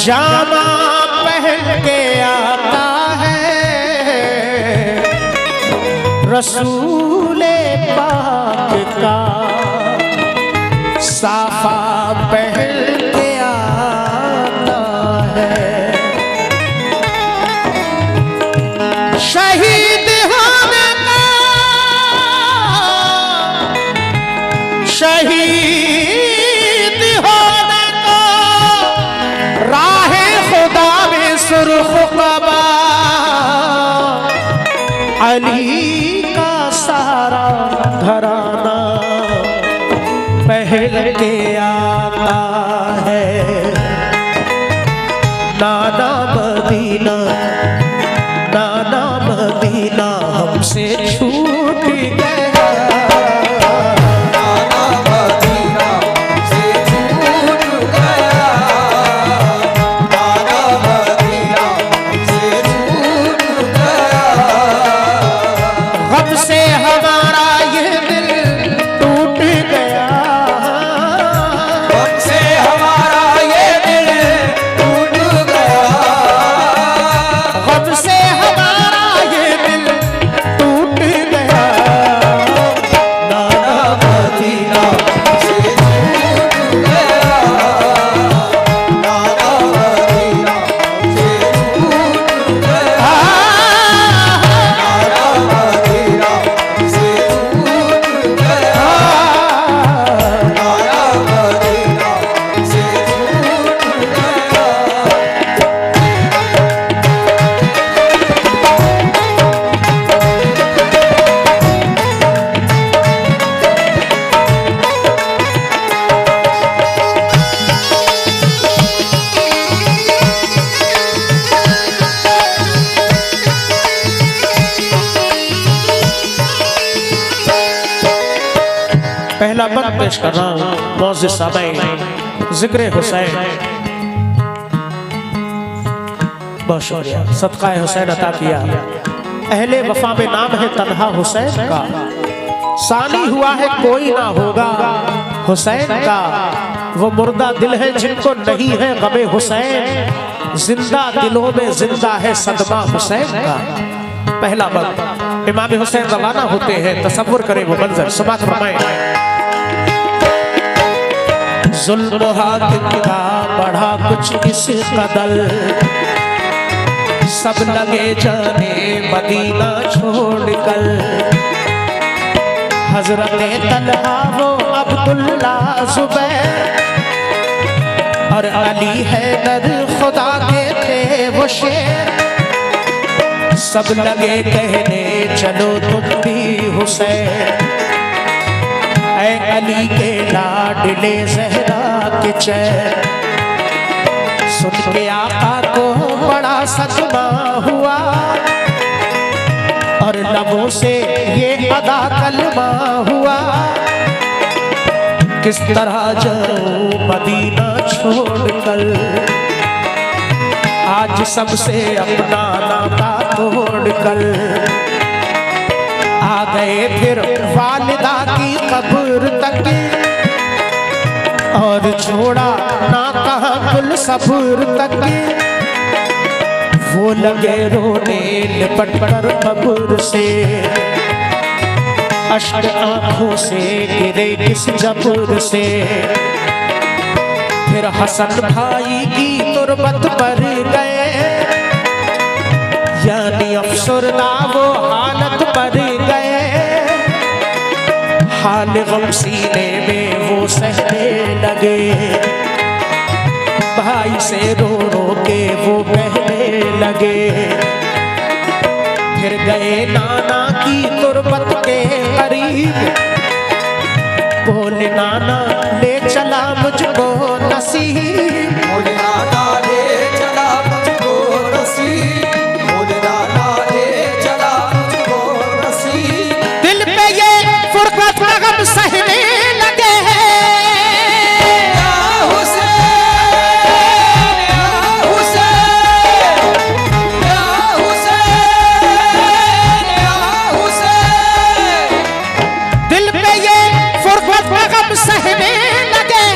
जामा पहन के आता है रसूले पाक का, साफा पहन के आता है। शहीद होने का, शहीद होने का राहे खुदा में सुर्ख कबा, अली का सारा घराना पहल के आता है। नाना मदीना, नाना मदीना हमसे छूट गया। पहला बंद पेश कर रहा हूँ मौज़िज़ सामईन, ज़िक्र हुसैन। बहुत शुक्रिया, सदका हुसैन अता किया। अहले वफा में नाम है तन्हा हुसैन का, सानी हुआ है कोई ना होगा हुसैन का। वो मुर्दा दिल है जिनको नहीं है गमे हुसैन, जिंदा दिलों में जिंदा है सदमा हुसैन का। पहला बंद, इमाम हुसैन रवाना होते हैं, तसव्वुर करें वो मंजर, समाअत फरमाएं। जुल्म हाकिम का बढ़ा कुछ इस कदर, सब लगे जाने मदीना छोड़कर। हजरत तलहा वो अब्दुल्ला जुबैर और अली हैदर खुदा के थे वो शेर। सब लगे कहने चलो तुम भी हुसैन, ऐ अली के लाडले ज़हरा के चैन। सुन के आका को बड़ा सदमा हुआ और लबों से ये अदा कलमा हुआ। किस तरह जाऊं मदीना छोड़कर, आज सबसे अपना नाता तोड़कर। आ गए फिर वालिदा की कब्र तक और छोड़ा ना कहा कुल सब्र तक। वो लगे रोने लिपट कर कब्र से, अश्क आंखों से गिरे किस जबर से। फिर हसन भाई की तुरबत पर गए, यानी अफसरदा वो हालत पर गए। हाल गम सीने में वो सहने लगे, भाई से रो रो के वो बहने लगे। फिर गए नाना की तुरबत के करीब, बोले नाना ले चला मुझको नसीब। बोले नाना ले चला मुझको नसीब, बोले नाना ले चला मुझको नसीब। दिल पे ये फुरकत का गम सहने लगे हैं। सहने लगे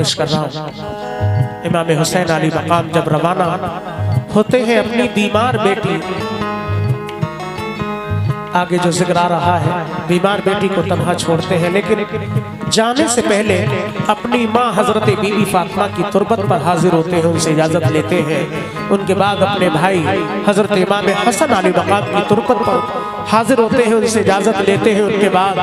पेश कर रहा हूँ। इमाम हुसैन अली मकाम जब रवाना होते हैं अपनी बीमार बेटी, आगे जो जिक्र आ रहा है, बीमार बेटी को तन्हा छोड़ते हैं, लेकिन जाने से पहले अपनी माँ हजरत बीबी फातिमा की तुरबत पर हाजिर होते हैं, उनसे इजाजत लेते हैं। उनके बाद अपने भाई हजरत इमाम हसन अली मकाम की तुरबत पर हाजिर होते हैं, उनसे इजाजत लेते हैं। उनके बाद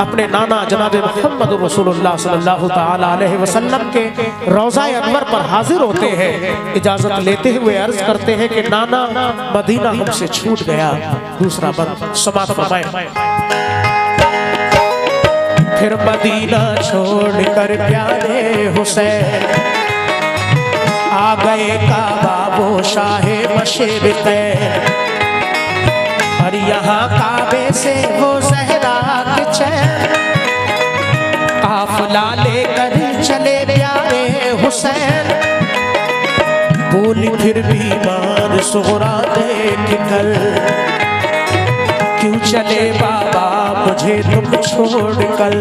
अपने नाना जनाब मोहम्मद रसूलुल्लाह सल्लल्लाहु ताला अलैहि वसल्लम के रोज़ा अनवर पर हाजिर होते हैं। इजाजत लेते हुए अर्ज करते हैं कि नाना मदीना हमसे छूट गया। दूसरा बंद समाप्त फरमाएं। फिर मदीना छोड़कर प्यारे हुसैन आ गए काबा वो शाहे मशरिक़, और यहाँ काबे से वो ज़हरा के चैन काफिला लेकर चले प्यारे हुसैन। बोली फिर बीमार सुगरा देख कर, क्यों चले बाबा मुझे तुम छोड़कर।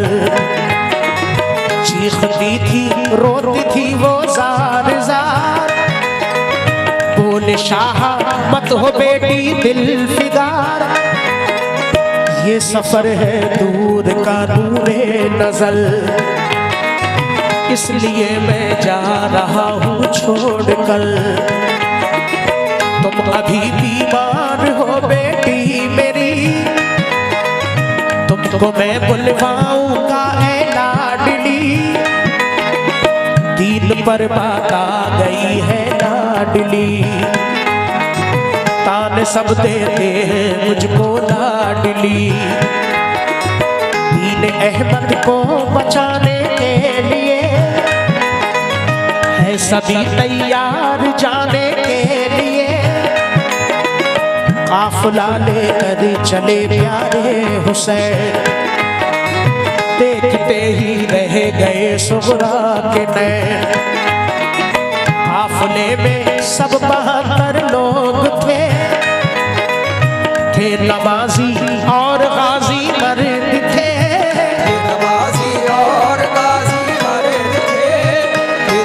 चीखती थी रोती थी वो जार जार, बोले शाह मत हो बेटी दिल फिगार। ये सफर है दूर का नूरे नजर, इसलिए मैं जा रहा हूँ छोड़कर। तुम अभी बीमार हो बेटी मेरी, तुमको मैं बुलवाऊंगा ऐ लाडली। दीन पर बात आ गई है लाडली, तान सब देते हैं मुझको लाडली। दीन अहमद को बचाने के लिए है सभी तैयार जाने के लिए। काफिला लेकर चले प्यारे हुसैन, देखते ही रह गए सुगरा के नैन। काफिले में सब 72 लोग थे नवाजी और गाजी मर्द थे। नवाजी और गाजी मर्द थे,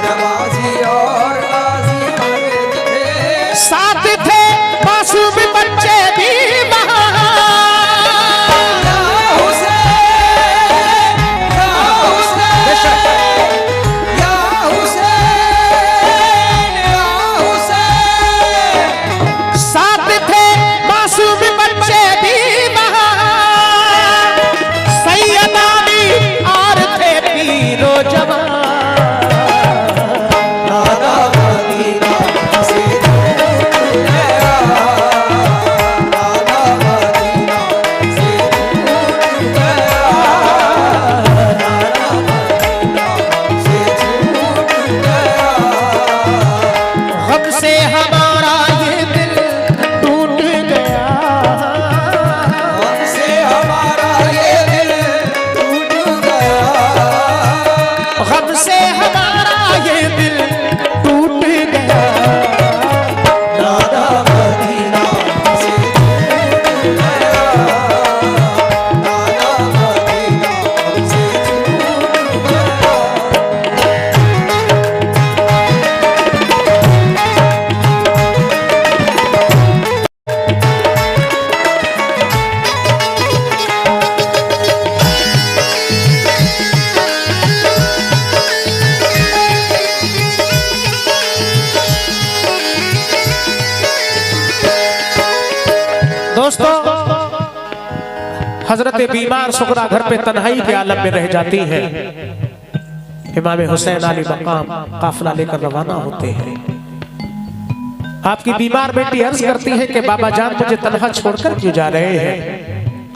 नवाजी और गाजी मर्द थे। साथ थे मासूम बच्चे भी दोस्तों, हजरत बीमार सुगरा घर पे तन्हाई के आलम में रह जाती है। इमाम हुसैन अली मकाम काफिला लेकर रवाना होते हैं। आपकी बीमार बेटी अर्ज करती है कि बाबा जान मुझे तन्हा छोड़कर क्यों जा रहे हैं।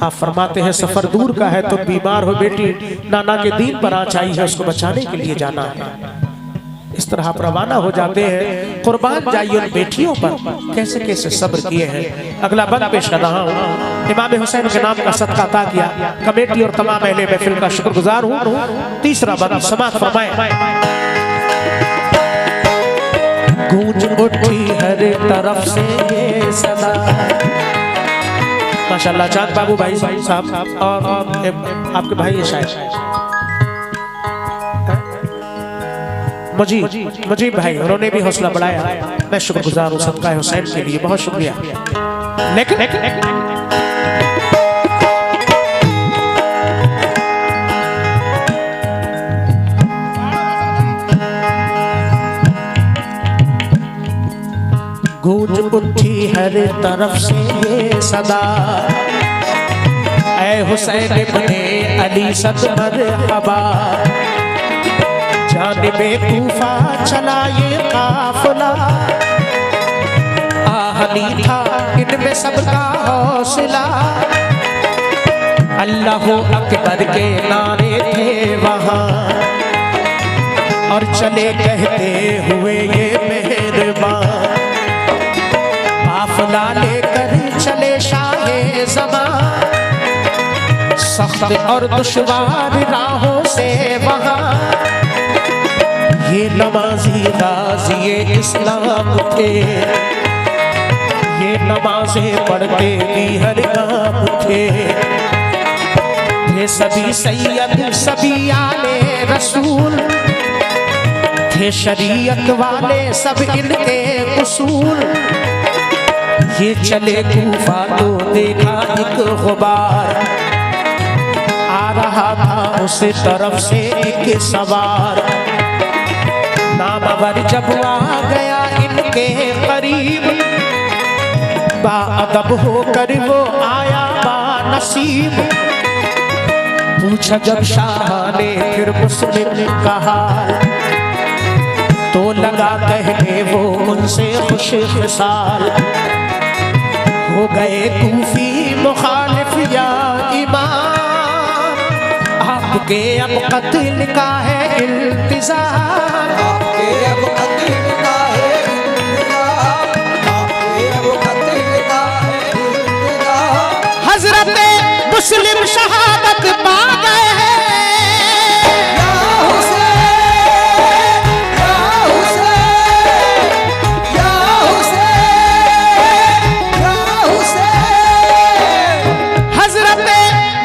आप फरमाते हैं सफर दूर का है, तुम बीमार हो बेटी, नाना के दीन पर आँच आई है, उसको बचाने के लिए जाना है। इस तरह आप रवाना हो जाते हैं। कुर्बान जाइए उन बेटियों पर, कैसे कैसे सब्र किए हैं। अगला बंद पेश कर रहा हूँ। इमाम हुसैन के नाम का सदका अता किया, कमेटी और तमाम अहले महफिल का शुक्रगुजार हूँ। तीसरा बंद समाप्त फरमाएं। गूंज उठी हर तरफ से ये सदा। माशाल्लाह चांद बाबू भाई साहब और आपके भाई ये शायद मुजीब भाई उन्होंने भी हौसला बढ़ाया, मैं शुक्रगुजार हूँ सदका हुसैन के लिए, बहुत शुक्रिया। लेकिन गूंज उठी हर तरफ से ये सदा, ऐ हुसैन इब्ने अली सद मरहबा। जानिबे कूफा चला ये काफिला, आहली था इनमें सबका हौसला। अल्लाह अकबर के नारे थे वहाँ, और चले कहते हुए ये मेहरबान। काफिला लेकर चले शाहे ज़मां, सख्त और दुश्वार राहों से वहाँ। ये नमाजी गाज़ी इस्लाम थे, ये नमाज़ें पढ़ते भी हर काम थे। सभी सैयद सभी आले रसूल थे, शरीयत वाले सब इनके उसूल। ये चले कूफा तो देखा एक गुबार, आ रहा था उस तरफ से एक सवार। नामवर जब आ गया इनके करीब, बाअदब होकर वो आया बानसीब। पूछा जब शाह ने फिर मुस्लिम का हाल, तो लगा कहने वो उनसे खुश खिसाल। हो गए कूफी मुखालिफ या इमाम, आपके अब कत्ल का है इंतजार। आपके अब कत्ल का है इंतजार, आपके अब कत्ल का है इंतजार। हजरत मुस्लिम शहादत पा गए हैं।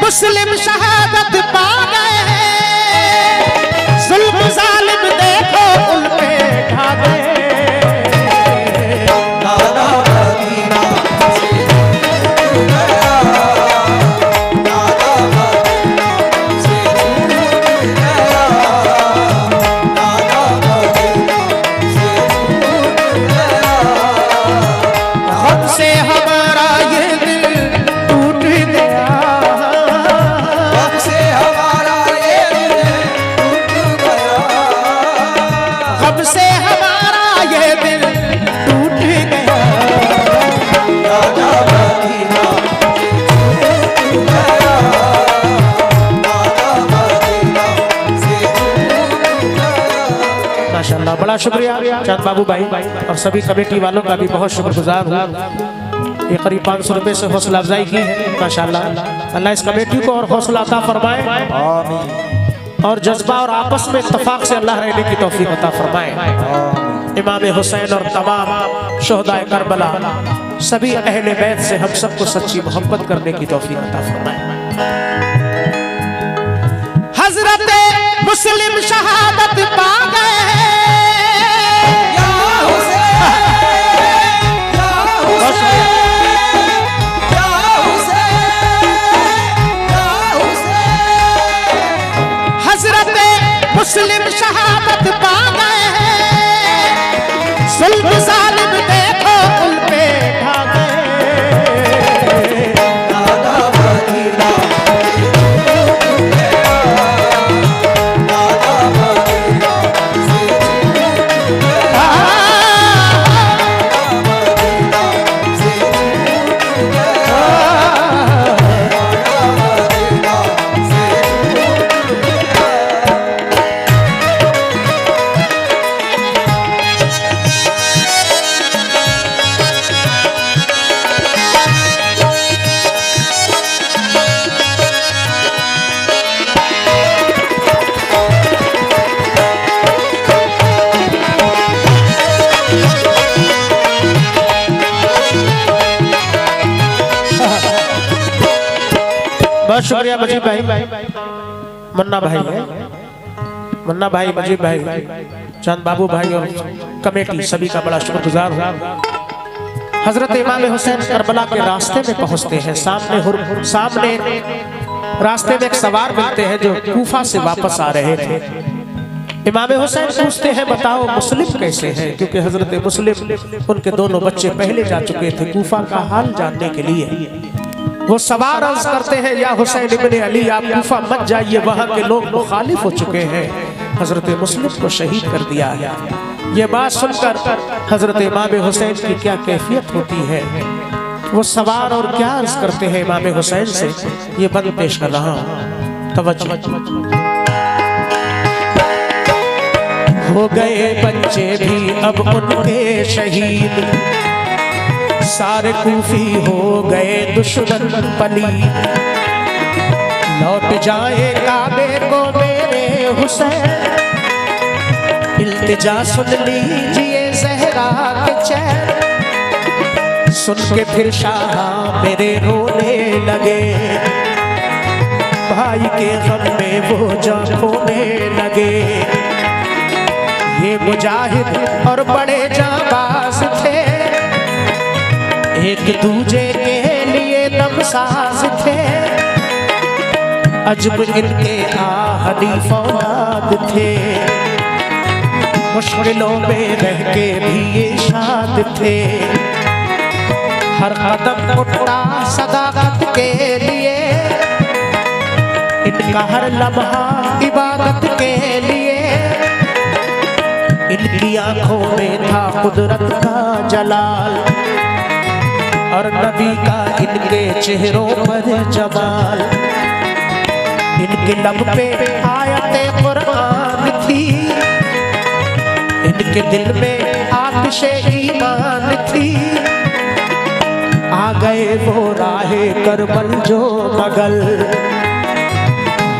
मुस्लिम शहादत पा गए हैं, जुल्म जालिम देखो उन पे ढा गए। नाना मदीना से छूट गया, नाना मदीना से छूट गया, नाना मदीना से छूट गया। गम से हमारा ये दिल टूट गया, माशाल्लाह। बड़ा शुक्रिया चांद बाबू भाई और सभी कमेटी वालों का भी बहुत शुक्रगुजार हूँ। ये करीब 500 रुपए से हौसला अफजाई की है माशाल्लाह। अल्लाह इस कमेटी को और हौसला अता फरमाए, और जज्बा और आपस में इत्तफाक से अल्लाह रहने की तौफीक अता फरमाए। इमाम हुसैन और तमाम शुहदाए करबला सभी अहले बैत से हम सबको सच्ची मोहब्बत करने की तौफीक अता फरमाए। हजरत मुस्लिम शहादत पा गए हैं। हजरत मुस्लिम शहादत पा गए हैं, जुल्म जालिम देखो उन पे ढा गए। बहुत शुक्रिया मजीब भाई, मन्ना भाई है, मन्ना भाई, मजीब भाई। चंद बाबू भाई और कमेटी सभी का बड़ा शुक्रगुजार हूँ। हजरत इमाम हुसैन करबला के रास्ते में पहुंचते हैं। सामने रास्ते में एक सवार मिलते हैं जो कूफा से वापस आ रहे थे। इमाम हुसैन पूछते हैं बताओ मुस्लिम कैसे हैं, क्योंकि हजरत मुस्लिम उनके दोनों बच्चे पहले जा चुके थे कूफा का हाल जानने के लिए। वो सवार अर्ज करते हैं या हुसैन इब्ने अली आप कूफा मत जाइए, वहां के लोग मुखालिफ हो चुके हैं, हजरत मुस्लिम को शहीद कर दिया है। ये बात सुनकर हजरत इमाम हुसैन की क्या कैफियत होती है, वो सवार और क्या अर्ज करते हैं इमाम हुसैन से, ये बंद पेश कर रहा हूँ, तवज्जो। हो गए बच्चे भी अब उनके शहीद, सारे कूफी हो गए दुश्मन पलीद, लौट जाए काबे को मेरे हुसैन, इल्तिजा सुन लीजिए ज़हरा के चैन। सुन के फिर शाह मेरे रोने लगे, भाई के गम में वो जान खोने लगे। ये मुजाहिद और बड़े जाबाज थे, एक दूजे के लिए दमसाज थे, अजब इनके आहली फौलाद थे, मुश्किलों में रह के भी ये शाद थे। हर कदम उठता सदाकत के लिए, इनका हर लम्हा इबादत के लिए। इनकी आंखों में था कुदरत का जलाल, और नबी का इनके चेहरों पर जमाल। इनके लब पे आयते कुरान थी, इनके दिल में आतिशे ईमान थी। आ गए वो राहे करबल जो मगल,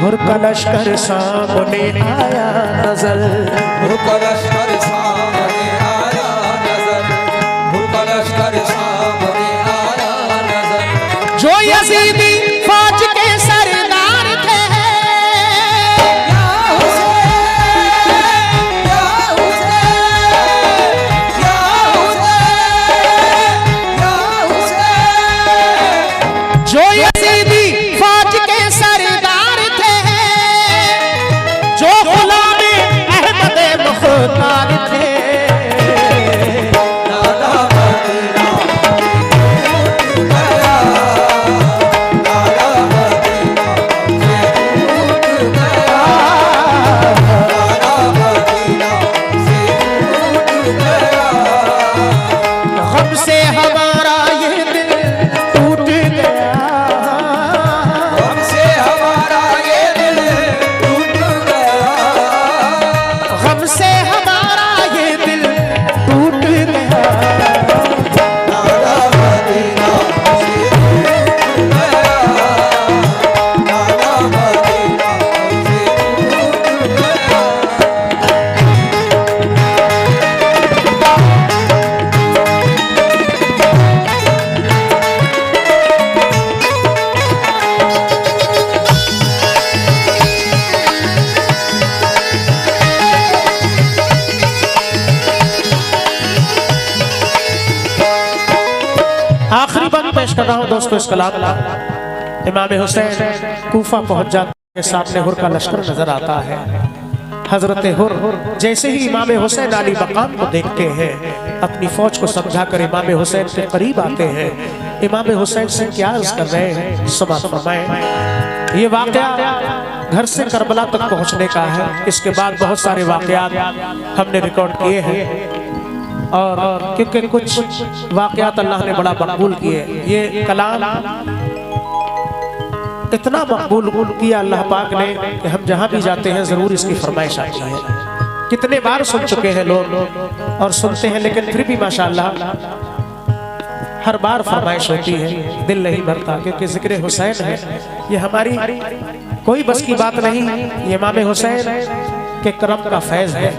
हुर्क लश्कर सामने आया नजर, हुर्क लश्कर सामने आया नजर, हुर्क लश्कर सामने आया नजर। जो यजीदी फौज के सरदार थे, या हुसैन, या हुसैन, या हुसैन, या हुसैन। जो यजीदी फौज के सरदार थे, जो गुलाम अहमद मुख्तार थे। दादा मदीना टूट गया, दादा मदीना से टूट गया, दादा मदीना से टूट गया। गम से हमारा ये दिल टूट गया, हमसे हमारा ये दिल टूट गया, गम से हमारा ये दिल टूट गया। दादा मदीना से टूट गया, दादा मदीना से टूट गया। आखिरी बात पेश कर रहा हूँ दोस्तों इस कलाम का। इमाम हुसैन कूफा पहुंच जाते हैं, सामने हुर का लश्कर नजर आता है। हजरत हुर जैसे ही इमाम हुसैन अली मकाम को देखते हैं, अपनी फौज को समझा कर इमाम हुसैन के करीब आते हैं। इमाम हुसैन से क्या अर्ज कर रहे हैं, समाअत फरमाएं। ये वाकया घर से करबला तक पहुंचने का है। इसके बाद बहुत सारे वाकयात हमने रिकॉर्ड किए हैं, और क्योंकि कुछ वाकयात अल्लाह ने बड़ा मकबूल किए। ये कलाम इतना मकबूल किया अल्लाह पाक ने कि हम जहाँ भी जाते हैं जरूर इसकी फरमाइश आती है। कितने बार सुन चुके हैं लोग और सुनते हैं, लेकिन फिर भी माशाअल्लाह हर बार फरमाइश होती है, दिल नहीं भरता, क्योंकि जिक्र हुसैन है। ये हमारी कोई बस की बात नहीं, ये इमाम हुसैन के करम का फैज है।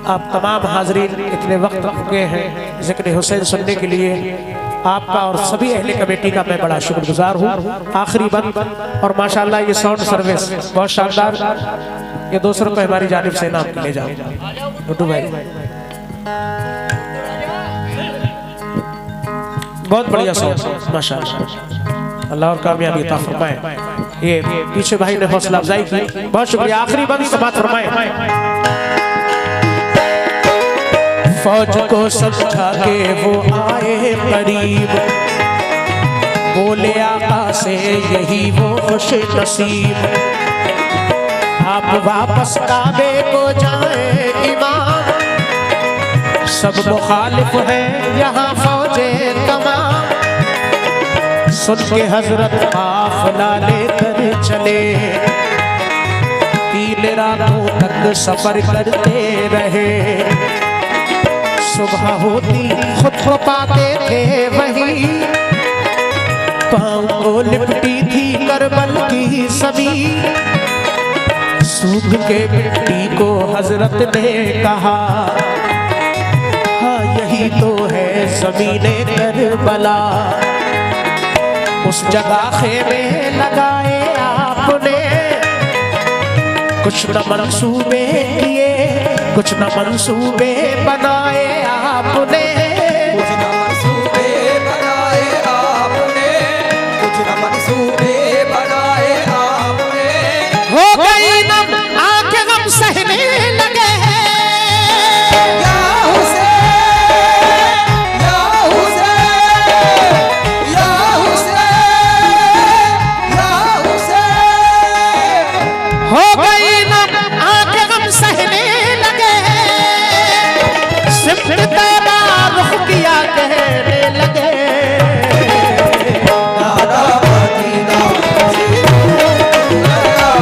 आप तमाम हाजरीन इतने वक्त रुके हैं जिक्र हुसैन सुनने के लिए, आपका और सभी अहले कमेटी का मैं बड़ा शुक्रगुजार हूँ। आखिरी बंद और माशाअल्लाह ये साउंड सर्विस बहुत शानदार ये 200 रुपए हमारी जानिब से नाम ले जाओ गुड्डू भाई। बहुत बढ़िया सॉन्ग माशाल्लाह, अल्लाह और कामयाबी अता फरमाए। ये पीछे भाई ने हौसला अफजाई की, बहुत शुक्रिया। आखिरी बंद समात फरमाए। फौज को समझा के वो आए करीब, बोले आका से यही वो खुश नसीब, आप वापस काबे को जाए इमाम, सब मुखालिफ है यहाँ फौजे तमाम, सुन के हजरत काफिला लेकर चले, 3 रातों तक सफर करते रहे, सुबह होती खुद को पाते थे वही, पाँव को लिपटी थी करबल की सभी, सूख के मिट्टी को हजरत ने कहा, हाँ यही तो है ज़मीने करबला, उस जगह खेमे लगाए आपने, कुछ न मंसूबे किए, कुछ न मंसूबे बनाए आपने, कुछ न मंसूबे बनाए आपने, कुछ न मंसूबे बनाए आपने, हो गई नम आंखें गम सहने लगे या हुसैन, या हुसैन, या हुसैन, या हुसैन, हो गई नम आंखें गम सहने लगे, सिमट तैबा रुख किया कहने लगे, दादा मदीना से दूर गया,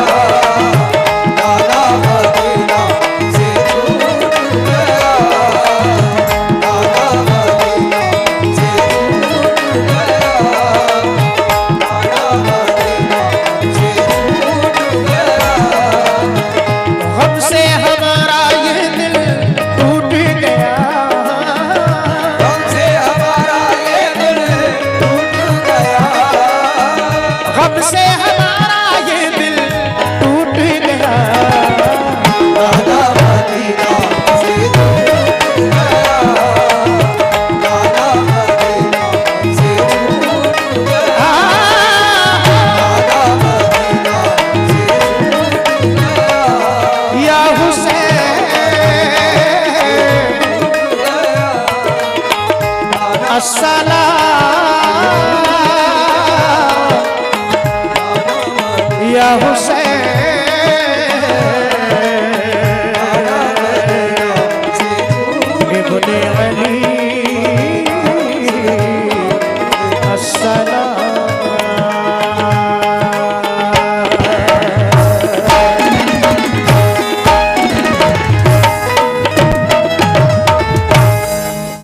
दादा मदीना से दूर गया, दादा मदीना से दूर गया, दादा मदीना से दूर गया, गम से हमारा ये दिल टूट गया, हमसे हमारा ये दिल टूट गया, गम से हमारा ये दिल टूट गया, दादा मदीना से दूर गया, दादा मदीना से दूर गया, दादा मदीना से दूर गया, या हुसैन अस्सलाम, या हुसैन इब्ने अली